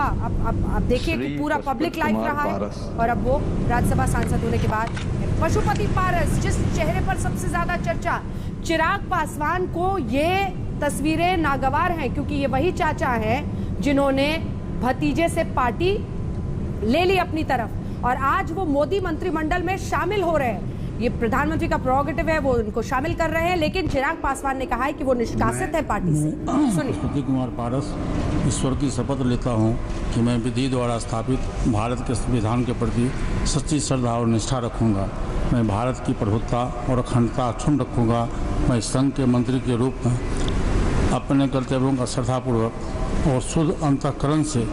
अब देखिए कि पूरा पब्लिक लाइफ रहा है और अब वो राज्यसभा सांसद होने के बाद पशुपति पारस, जिस चेहरे पर सबसे ज्यादा चर्चा, चिराग पासवान को ये तस्वीरें नागवार हैं क्योंकि ये वही चाचा हैं जिन्होंने भतीजे से पार्टी ले ली अपनी तरफ और आज वो मोदी मंत्रिमंडल में शामिल हो रहे हैं। ये प्रधानमंत्री का प्रोरोगेटिव है, वो उनको शामिल कर रहे हैं, लेकिन चिराग पासवान ने कहा है कि वो निष्कासित है पार्टी से। सुनिए। पशुपति कुमार पारस ईश्वर की शपथ लेता हूं कि मैं विधि द्वारा स्थापित भारत के संविधान के प्रति सच्ची श्रद्धा और निष्ठा रखूंगा। मैं भारत की प्रभुत्ता और अखंडता अक्षुण्ण रखूंगा। मैं संघ के मंत्री के रूप में अपने कर्तव्यों का श्रद्धापूर्वक और शुद्ध अंतःकरण से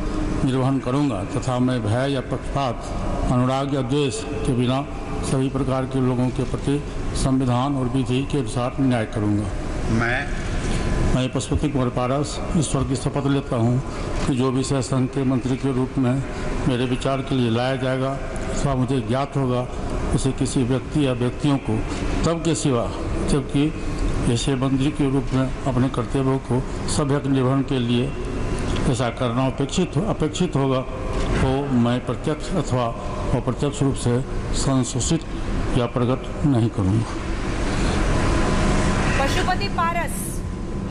निर्वहन करूंगा तथा मैं भय या पक्षपात, अनुराग या द्वेष के बिना सभी प्रकार के लोगों के प्रति संविधान और विधि के अनुसार न्याय करूंगा। मैं पशुपति कुमार पारस ईश्वर की शपथ लेता हूं कि जो विषय संघ के मंत्री के रूप में मेरे विचार के लिए लाया जाएगा अथवा मुझे ज्ञात होगा, उसे किसी व्यक्ति या व्यक्तियों को तब के सिवा जबकि ऐसे मंत्री के रूप में अपने कर्तव्यों को सभ्य निर्वहन के लिए ऐसा करना अपेक्षित होगा तो मैं प्रत्यक्ष अथवा अप्रत्यक्ष रूप से संशोधित या प्रकट नहीं करूंगा। पशुपति पारस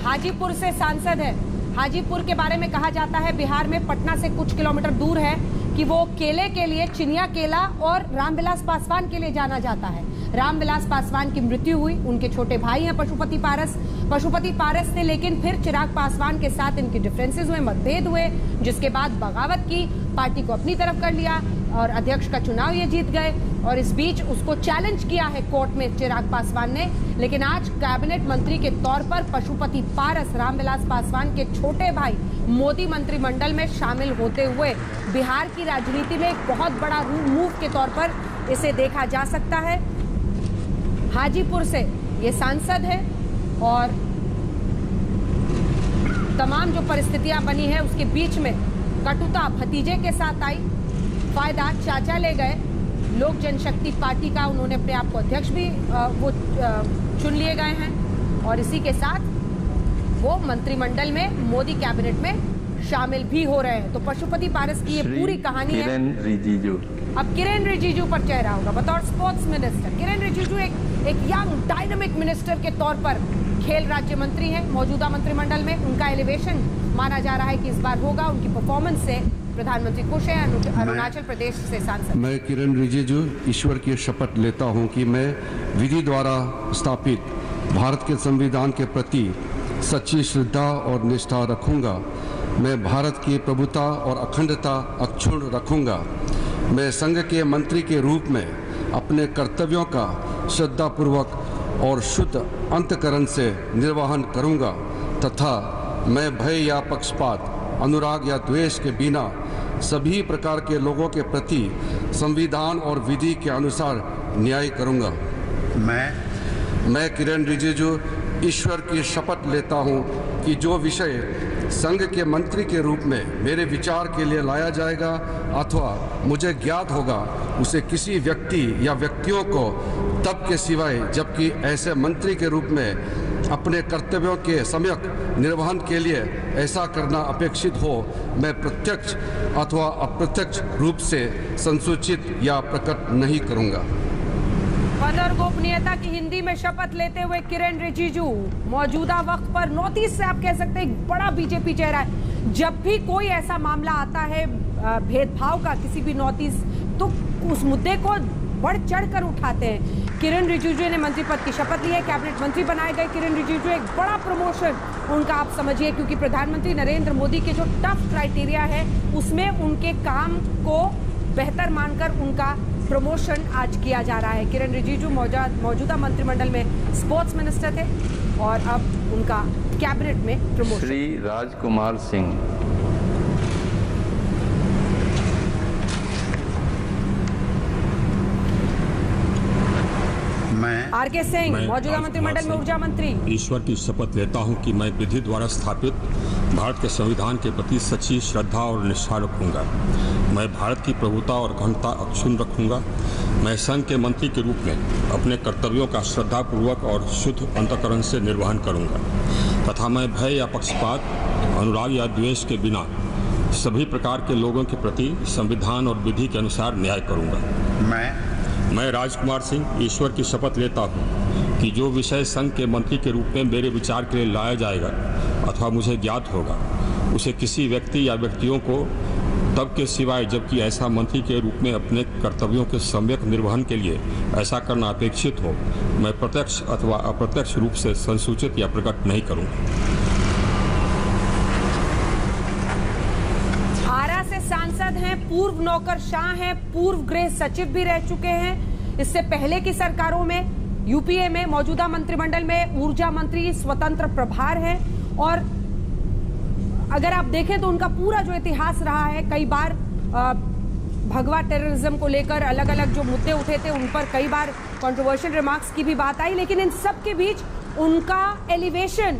हाजीपुर से सांसद है। हाजीपुर के बारे में कहा जाता है बिहार में पटना से कुछ किलोमीटर दूर है कि वो केले के लिए, चिनिया केला और रामविलास पासवान के लिए जाना जाता है। रामविलास पासवान की मृत्यु हुई, उनके छोटे भाई हैं पशुपति पारस। पशुपति पारस ने लेकिन फिर चिराग पासवान के साथ इनके डिफरेंसेस हुए, मतभेद हुए, जिसके बाद बगावत की, पार्टी को अपनी तरफ कर लिया और अध्यक्ष का चुनाव ये जीत गए। और इस बीच उसको चैलेंज किया है कोर्ट में चिराग पासवान ने, लेकिन आज कैबिनेट मंत्री के तौर पर पशुपति पारस, रामविलास पासवान के छोटे भाई, मोदी मंत्रिमंडल में शामिल होते हुए बिहार की राजनीति में एक बहुत बड़ा मूव के तौर पर इसे देखा जा सकता है। हाजीपुर से ये सांसद है और तमाम जो परिस्थितियां बनी है उसके बीच में कटुता भतीजे के साथ आई, फायदा चाचा ले गए। लोक जनशक्ति पार्टी का उन्होंने अपने आप को अध्यक्ष भी चुन लिए गए हैं और इसी के साथ वो मंत्रिमंडल में, मोदी कैबिनेट में शामिल भी हो रहे हैं। तो पशुपति पारस की ये पूरी कहानी है। अब किरेन रिजिजू पर चेहरा होगा बतौर स्पोर्ट्स मिनिस्टर। किरेन रिजिजू एक यंग डायनामिक मिनिस्टर के तौर पर खेल राज्य मंत्री हैं मौजूदा मंत्रिमंडल में। उनका एलिवेशन माना जा रहा है कि इस बार होगा। उनकी परफॉर्मेंस से प्रधानमंत्री खुश हैं। अरुणाचल प्रदेश से सांसद। मैं किरेन रिजिजू ईश्वर की शपथ लेता हूं कि मैं विधि द्वारा स्थापित भारत के संविधान के प्रति सच्ची श्रद्धा और निष्ठा रखूंगा। मैं भारत की प्रभुता और अखंडता अक्षुण्ण रखूंगा। मैं संघ के मंत्री के रूप में अपने कर्तव्यों का श्रद्धापूर्वक और शुद्ध अंतःकरण से निर्वहन करूंगा तथा मैं भय या पक्षपात, अनुराग या द्वेष के बिना सभी प्रकार के लोगों के प्रति संविधान और विधि के अनुसार न्याय करूंगा। मैं किरेन रिजिजू ईश्वर की शपथ लेता हूं कि जो विषय संघ के मंत्री के रूप में मेरे विचार के लिए लाया जाएगा अथवा मुझे ज्ञात होगा, उसे किसी व्यक्ति या व्यक्तियों को तब के सिवाय जबकि ऐसे मंत्री के रूप में अपने कर्तव्यों के सम्यक निर्वहन के लिए ऐसा करना अपेक्षित हो, मैं प्रत्यक्ष अथवा अप्रत्यक्ष रूप से संसूचित या प्रकट नहीं करूंगा। पद और गोपनीयता की हिंदी में शपथ लेते हुए किरेन रिजिजू मौजूदा वक्त पर नॉर्थ ईस्ट से आप कह सकते हैं एक बड़ा बीजेपी चेहरा है। जब भी कोई ऐसा मामला आता है भेदभाव का किसी भी नॉर्थ ईस्ट, तो उस मुद्दे को बढ़ चढ़कर उठाते हैं। किरेन रिजिजू ने मंत्री पद की शपथ ली है, कैबिनेट मंत्री बनाए गए किरेन रिजिजू। एक बड़ा प्रमोशन उनका आप समझिए, क्योंकि प्रधानमंत्री नरेंद्र मोदी के जो टफ क्राइटेरिया है उसमें उनके काम को बेहतर मानकर उनका प्रमोशन आज किया जा रहा है। किरेन रिजिजू मौजूदा मंत्रिमंडल में स्पोर्ट्स मिनिस्टर थे और अब उनका कैबिनेट में प्रमोशन। श्री राजकुमार सिंह। आरके सिंह मौजूदा मंत्रिमंडल में ऊर्जा मंत्री। ईश्वर की शपथ लेता हूं कि मैं विधि द्वारा स्थापित भारत के संविधान के प्रति सच्ची श्रद्धा और निष्ठा रखूंगा। मैं भारत की प्रभुता और अखंडता अक्षुण्ण रखूंगा। मैं संघ के मंत्री के रूप में अपने कर्तव्यों का श्रद्धापूर्वक और शुद्ध अंतःकरण से निर्वहन करूंगा तथा मैं भय या पक्षपात, अनुराग या द्वेष के बिना सभी प्रकार के लोगों के प्रति संविधान और विधि के अनुसार न्याय करूंगा। मैं राजकुमार सिंह ईश्वर की शपथ लेता हूं कि जो विषय संघ के मंत्री के रूप में मेरे विचार के लिए लाया जाएगा अथवा मुझे ज्ञात होगा, उसे किसी व्यक्ति या व्यक्तियों को तब के सिवाय जबकि ऐसा मंत्री के रूप में अपने कर्तव्यों के सम्यक निर्वहन के लिए ऐसा करना अपेक्षित हो, मैं प्रत्यक्ष अथवा अप्रत्यक्ष रूप से संसूचित या प्रकट नहीं करूंगा। आरा से सांसद हैं, पूर्व नौकरशाह हैं, पूर्व गृह सचिव भी रह चुके हैं। इससे पहले की सरकारों में, यूपीए में, मौजूदा मंत्रिमंडल में ऊर्जा मंत्री स्वतंत्र प्रभार हैं। और अगर आप देखें तो उनका पूरा जो इतिहास रहा है, कई बार भगवा टेररिज्म को लेकर अलग अलग जो मुद्दे उठे थे उन पर कई बार कंट्रोवर्शियल रिमार्क्स की भी बात आई, लेकिन इन सब के बीच उनका एलिवेशन